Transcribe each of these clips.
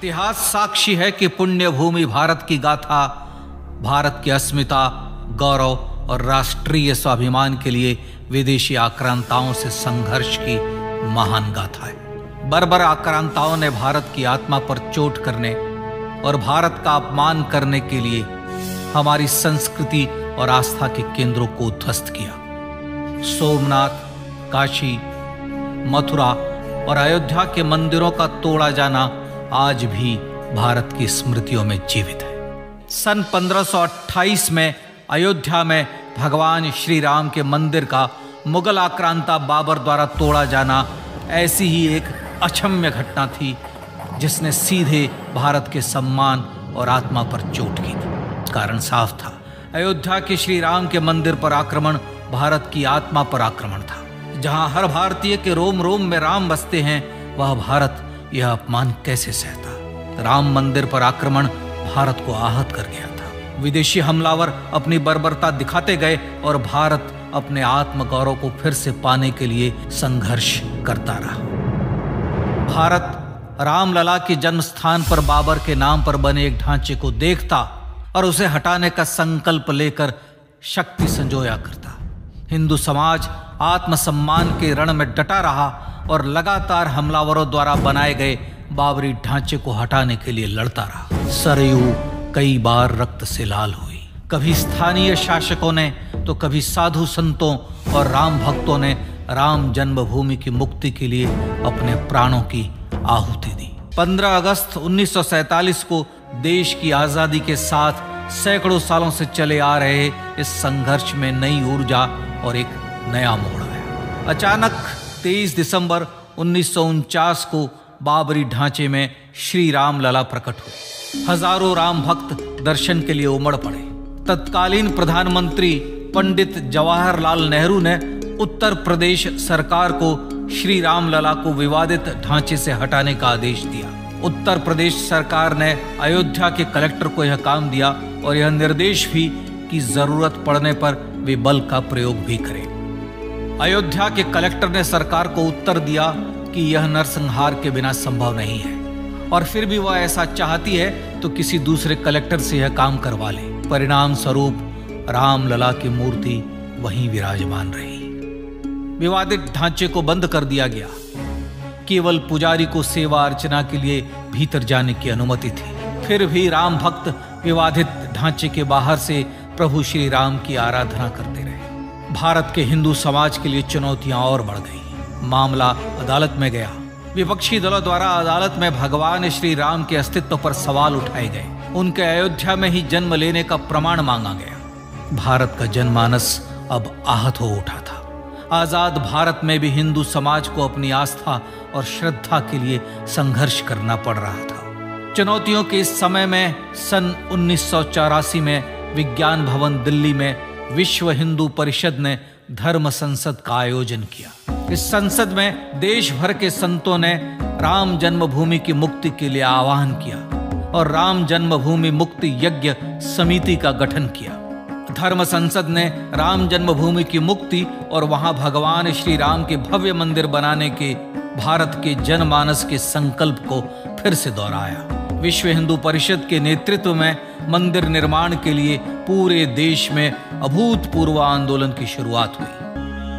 इतिहास साक्षी है कि पुण्य भूमि भारत की गाथा भारत की अस्मिता, गौरव और राष्ट्रीय स्वाभिमान के लिए विदेशी आक्रांताओं से संघर्ष की महान गाथा है। बर्बर आक्रांताओं ने भारत की आत्मा पर चोट करने और भारत का अपमान करने के लिए हमारी संस्कृति और आस्था के केंद्रों को ध्वस्त किया। सोमनाथ, काशी, मथुरा और अयोध्या के मंदिरों का तोड़ा जाना आज भी भारत की स्मृतियों में जीवित है। सन 1528 में अयोध्या में भगवान श्री राम के मंदिर का मुगल आक्रांता बाबर द्वारा तोड़ा जाना ऐसी ही एक अक्षम्य घटना थी जिसने सीधे भारत के सम्मान और आत्मा पर चोट की थी। कारण साफ था, अयोध्या के श्री राम के मंदिर पर आक्रमण भारत की आत्मा पर आक्रमण था। जहां हर भारतीय के रोम रोम में राम बसते हैं, वह भारत यह अपमान कैसे सहता। राम मंदिर पर आक्रमण भारत को आहत कर गया था। विदेशी हमलावर अपनी बर्बरता दिखाते गए और भारत अपने आत्मगौरव को फिर से पाने के लिए संघर्ष करता रहा। भारत रामलला के जन्म स्थान पर बाबर के नाम पर बने एक ढांचे को देखता और उसे हटाने का संकल्प लेकर शक्ति संजोया करता। हिंदू समाज आत्मसम्मान के रण में डटा रहा और लगातार हमलावरों द्वारा बनाए गए बाबरी ढांचे को हटाने के लिए लड़ता रहा। सरयू कई बार रक्त से लाल हुई। कभी स्थानीय शासकों ने तो कभी साधु संतों और राम भक्तों ने राम जन्मभूमि की मुक्ति के लिए अपने प्राणों की आहुति दी। 15 अगस्त 1947 को देश की आजादी के साथ सैकड़ों सालों से चले आ रहे इस संघर्ष में नई ऊर्जा और एक नया मोड़ आया। अचानक 23 दिसंबर 1949 को बाबरी ढांचे में श्री राम लला प्रकट हुए। हजारों राम भक्त दर्शन के लिए उमड़ पड़े। तत्कालीन प्रधानमंत्री पंडित जवाहरलाल नेहरू ने उत्तर प्रदेश सरकार को श्री राम लला को विवादित ढांचे से हटाने का आदेश दिया। उत्तर प्रदेश सरकार ने अयोध्या के कलेक्टर को यह काम दिया और यह निर्देश भी कि जरूरत पड़ने पर वे बल का प्रयोग भी करें। अयोध्या के कलेक्टर ने सरकार को उत्तर दिया कि यह नरसंहार के बिना संभव नहीं है और फिर भी वह ऐसा चाहती है तो किसी दूसरे कलेक्टर से यह काम करवा ले। परिणाम स्वरूप रामलला की मूर्ति वहीं विराजमान रही। विवादित ढांचे को बंद कर दिया गया। केवल पुजारी को सेवा अर्चना के लिए भीतर जाने की अनुमति थी। फिर भी राम भक्त विवादित ढांचे के बाहर से प्रभु श्री राम की आराधना करते रहे। भारत के हिंदू समाज के लिए चुनौतियां और बढ़ गई। मामला अदालत में गया। विपक्षी दलों द्वारा अदालत में भगवान श्री राम के अस्तित्व पर सवाल उठाए गए। उनके अयोध्या में ही जन्म लेने का प्रमाण मांगा गया। भारत का जनमानस अब आहत हो उठा था। आजाद भारत में भी हिंदू समाज को अपनी आस्था और श्रद्धा के लिए संघर्ष करना पड़ रहा था। चुनौतियों के इस समय में सन 1984 में विज्ञान भवन दिल्ली में विश्व हिंदू परिषद ने धर्म संसद का आयोजन किया। इस संसद में देश भर के संतों ने राम जन्मभूमि की मुक्ति के लिए आह्वान किया और राम जन्मभूमि मुक्ति यज्ञ समिति का गठन किया। धर्म संसद ने राम जन्मभूमि की मुक्ति और वहां भगवान श्री राम के भव्य मंदिर बनाने के भारत के जनमानस के संकल्प को फिर से दोहराया। विश्व हिंदू परिषद के नेतृत्व में मंदिर निर्माण के लिए पूरे देश में अभूतपूर्व आंदोलन की शुरुआत हुई।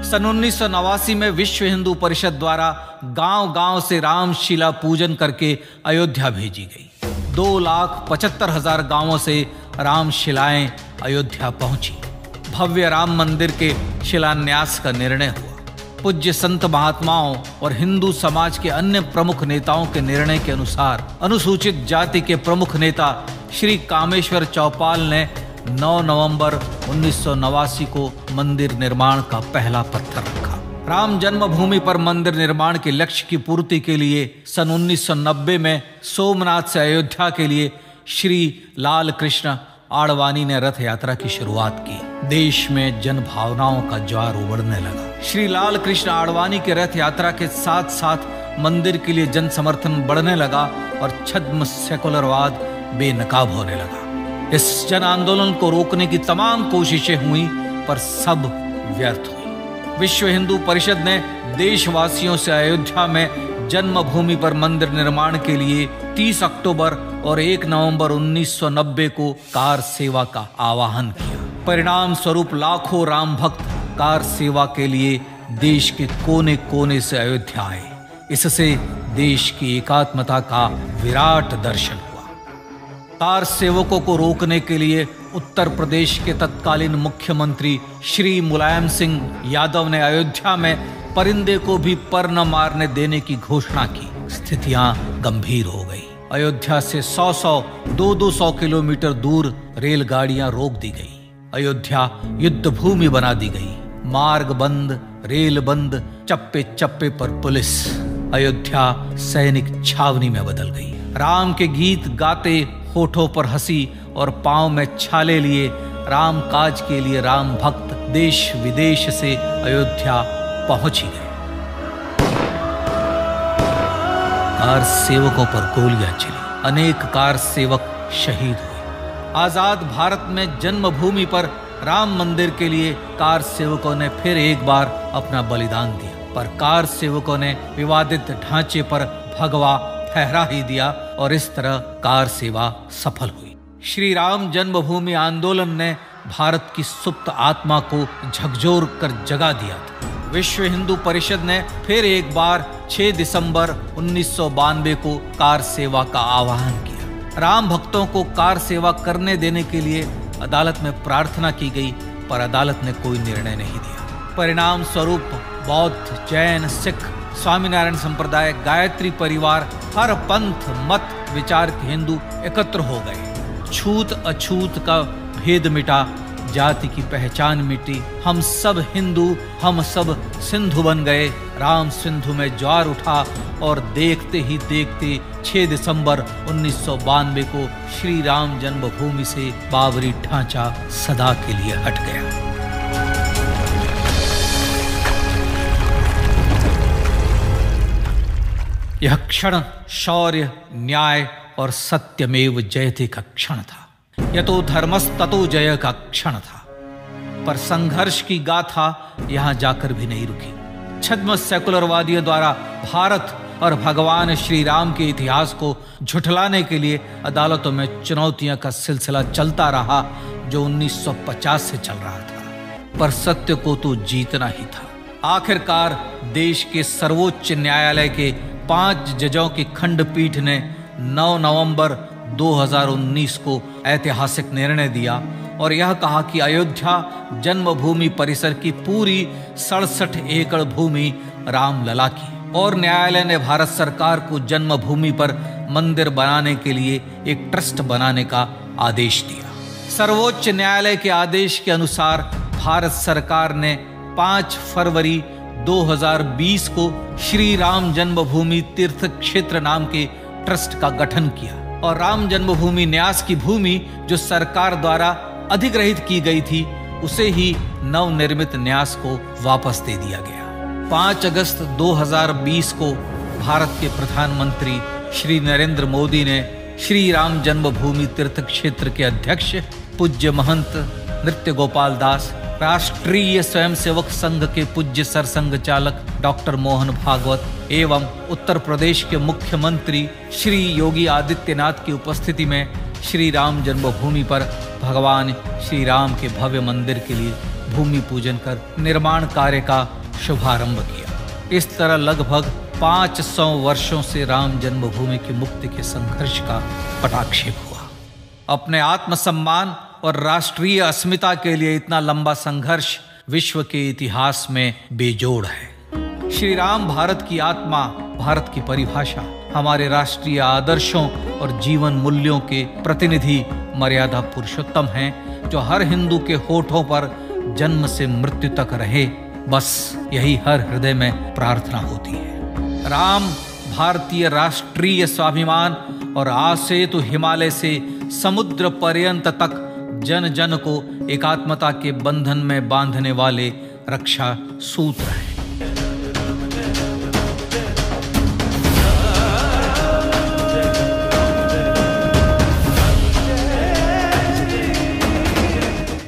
सन 1989 में विश्व हिंदू परिषद द्वारा गांव-गांव से रामशिला पूजन करके अयोध्या भेजी गई। 2,75,000 गांवों से रामशिलाएं अयोध्या पहुंची। भव्य राम मंदिर के शिलान्यास का निर्णय हुआ। पूज्य संत महात्माओं और हिंदू समाज के अन्य प्रमुख नेताओं के निर्णय के अनुसार अनुसूचित जाति के प्रमुख नेता श्री कामेश्वर चौपाल ने 9 नवंबर 1989 को मंदिर निर्माण का पहला पत्थर रखा। राम जन्मभूमि पर मंदिर निर्माण के लक्ष्य की पूर्ति के लिए सन 1990 में सोमनाथ से अयोध्या के लिए श्री लाल कृष्ण आडवाणी ने रथ यात्रा की शुरुआत की। देश में जन भावनाओं का ज्वार उमड़ने लगा। श्री लाल कृष्ण आडवाणी के रथ यात्रा के साथ साथ मंदिर के लिए जन समर्थन बढ़ने लगा और छद्म सेकुलरवाद बेनकाब होने लगा। इस जन आंदोलन को रोकने की तमाम कोशिशें हुई पर सब व्यर्थ हुई। विश्व हिंदू परिषद ने देशवासियों से अयोध्या में जन्मभूमि पर मंदिर निर्माण के लिए 30 अक्टूबर और 1 नवंबर 1990 को कार सेवा का आह्वान किया। परिणाम स्वरूप लाखों राम भक्त कार सेवा के लिए देश के कोने कोने से अयोध्या आए। इससे देश की एकात्मता का विराट दर्शन हुआ। कार सेवकों को रोकने के लिए उत्तर प्रदेश के तत्कालीन मुख्यमंत्री श्री मुलायम सिंह यादव ने अयोध्या में परिंदे को भी पर न मारने देने की घोषणा की। स्थितियां गंभीर हो गई। अयोध्या से 200 किलोमीटर दूर रेलगाड़ियां रोक दी गई। अयोध्या युद्ध भूमि बना दी गई। मार्ग बंद, रेल बंद, चप्पे चप्पे पर पुलिस। अयोध्या सैनिक छावनी में बदल गई। राम के गीत गाते, होठों पर हंसी और पांव में छाले लिए राम काज के लिए राम भक्त देश विदेश से अयोध्या पहुंच ही गए। कार सेवकों पर गोलियां चली। अनेक कार सेवक शहीद हुए। आजाद भारत में जन्मभूमि पर राम मंदिर के लिए कार सेवकों ने फिर एक बार अपना बलिदान दिया, पर कार सेवकों ने विवादित ढांचे पर भगवा ठहरा ही दिया और इस तरह कार सेवा सफल हुई। श्री राम जन्मभूमि आंदोलन ने भारत की सुप्त आत्मा को झकझोर कर जगा दिया था। विश्व हिंदू परिषद ने फिर एक बार 6 दिसंबर 1992 को कार सेवा का आह्वान किया। राम भक्तों को कार सेवा करने देने के लिए अदालत में प्रार्थना की गई, पर अदालत ने कोई निर्णय नहीं दिया। परिणाम स्वरूप बौद्ध, जैन, सिख, स्वामीनारायण संप्रदाय, गायत्री परिवार, हर पंथ मत विचार के हिंदू एकत्र हो गए। छूत अछूत का भेद मिटा, जाति की पहचान मिटी। हम सब हिंदू, हम सब सिंधु बन गए। राम सिंधु में ज्वार उठा और देखते ही देखते 6 दिसंबर 1992 को श्री राम जन्मभूमि से बाबरी ढांचा सदा के लिए हट गया। यह क्षण शौर्य, न्याय और सत्यमेव जयते का क्षण था। यह तो धर्मस्ततो जय का क्षण था। पर संघर्ष की गाथा यहां जाकर भी नहीं रुकी। छद्म सेकुलरवादियों द्वारा भारत और भगवान श्री राम के इतिहास को झुठलाने के लिए अदालतों में चुनौतियों का सिलसिला चलता रहा, जो 1950 से चल रहा था। पर सत्य को तो जीतना ही था। आखिरकार देश के सर्वोच्च न्यायालय के 5 जजों की खंडपीठ ने 9 नवंबर 2019 को ऐतिहासिक निर्णय दिया और यह कहा कि अयोध्या जन्मभूमि परिसर की पूरी 67 एकड़ भूमि रामलला की। और न्यायालय ने भारत सरकार को जन्मभूमि पर मंदिर बनाने के लिए एक ट्रस्ट बनाने का आदेश दिया। सर्वोच्च न्यायालय के आदेश के अनुसार भारत सरकार ने 5 फरवरी 2020 को श्री राम जन्मभूमि तीर्थ क्षेत्र नाम के ट्रस्ट का गठन किया और राम जन्मभूमि न्यास की भूमि जो सरकार द्वारा अधिग्रहित की गई थी, उसे ही नवनिर्मित न्यास को वापस दे दिया गया। 5 अगस्त 2020 को भारत के प्रधानमंत्री श्री नरेंद्र मोदी ने श्री राम जन्मभूमि तीर्थ क्षेत्र के अध्यक्ष पूज्य महंत नृत्य गोपाल दास, राष्ट्रीय स्वयंसेवक संघ के पूज्य सरसंघ चालक डॉक्टर मोहन भागवत एवं उत्तर प्रदेश के मुख्यमंत्री श्री योगी आदित्यनाथ की उपस्थिति में श्री राम जन्मभूमि पर भगवान श्री राम के भव्य मंदिर के लिए भूमि पूजन कर निर्माण कार्य का शुभारंभ किया। इस तरह लगभग 500 वर्षों से राम जन्मभूमि की मुक्ति के संघर्ष का पटाक्षेप हुआ। अपने आत्मसम्मान और राष्ट्रीय अस्मिता के लिए इतना लंबा संघर्ष विश्व के इतिहास में बेजोड़ है। श्री राम भारत की आत्मा, भारत की परिभाषा, हमारे राष्ट्रीय आदर्शों और जीवन मूल्यों के प्रतिनिधि मर्यादा पुरुषोत्तम हैं, जो हर हिंदू के होठों पर जन्म से मृत्यु तक रहे। बस यही हर हृदय में प्रार्थना होती है। राम भारतीय राष्ट्रीय स्वाभिमान और आसेतु हिमालय से समुद्र पर्यंत तक जन जन को एकात्मता के बंधन में बांधने वाले रक्षा सूत्र हैं।